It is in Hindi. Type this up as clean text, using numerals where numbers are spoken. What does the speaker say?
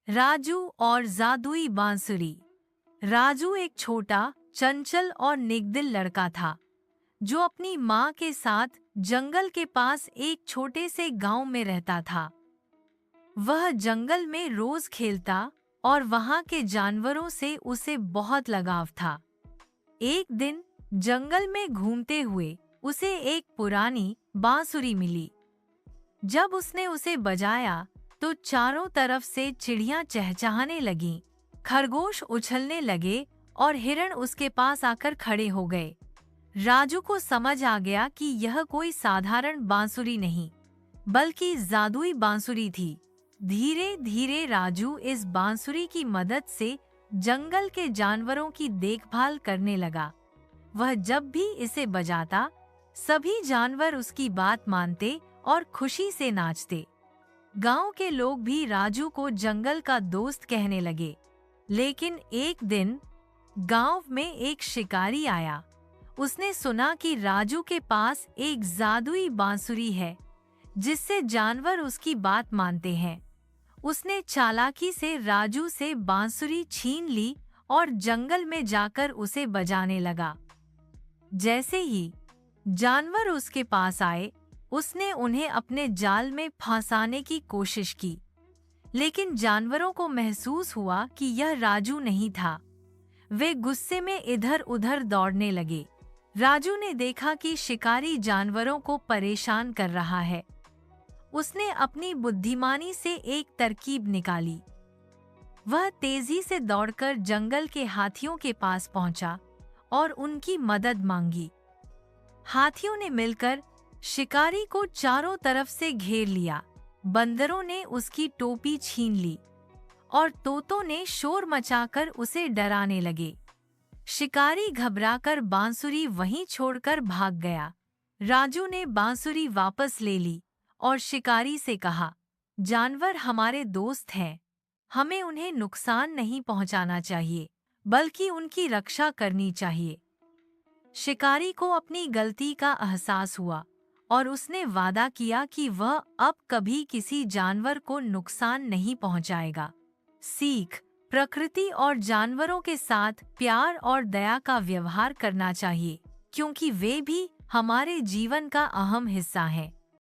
राजू और जादुई बांसुरी। राजू एक छोटा, चंचल और निग्दिल लड़का था जो अपनी माँ के साथ जंगल के पास एक छोटे से गांव में रहता था। वह जंगल में रोज खेलता और वहां के जानवरों से उसे बहुत लगाव था। एक दिन जंगल में घूमते हुए उसे एक पुरानी बांसुरी मिली। जब उसने उसे बजाया तो चारों तरफ से चिड़ियां चहचहाने लगीं, खरगोश उछलने लगे और हिरण उसके पास आकर खड़े हो गए। राजू को समझ आ गया कि यह कोई साधारण बांसुरी नहीं, बल्कि जादुई बांसुरी थी। धीरे धीरे राजू इस बांसुरी की मदद से जंगल के जानवरों की देखभाल करने लगा। वह जब भी इसे बजाता, सभी जानवर उसकी बात मानते और खुशी से नाचते। गांव के लोग भी राजू को जंगल का दोस्त कहने लगे। लेकिन एक दिन गांव में एक शिकारी आया। उसने सुना कि राजू के पास एक जादुई बांसुरी है जिससे जानवर उसकी बात मानते हैं। उसने चालाकी से राजू से बांसुरी छीन ली और जंगल में जाकर उसे बजाने लगा। जैसे ही जानवर उसके पास आए, उसने उन्हें अपने जाल में फंसाने की कोशिश की। लेकिन जानवरों को महसूस हुआ कि यह राजू नहीं था। वे गुस्से में इधर-उधर दौड़ने लगे। राजू ने देखा कि शिकारी जानवरों को परेशान कर रहा है। उसने अपनी बुद्धिमानी से एक तरकीब निकाली। वह तेजी से दौड़कर जंगल के हाथियों के पास पहुंचा और उनकी मदद मांगी। हाथियों ने मिलकर शिकारी को चारों तरफ से घेर लिया। बंदरों ने उसकी टोपी छीन ली और तोतों ने शोर मचाकर उसे डराने लगे। शिकारी घबराकर बांसुरी वहीं छोड़कर भाग गया। राजू ने बांसुरी वापस ले ली और शिकारी से कहा, जानवर हमारे दोस्त हैं। हमें उन्हें नुकसान नहीं पहुंचाना चाहिए, बल्कि उनकी रक्षा करनी चाहिए। शिकारी को अपनी गलती का एहसास हुआ और उसने वादा किया कि वह अब कभी किसी जानवर को नुकसान नहीं पहुंचाएगा। सीख: प्रकृति और जानवरों के साथ प्यार और दया का व्यवहार करना चाहिए, क्योंकि वे भी हमारे जीवन का अहम हिस्सा हैं।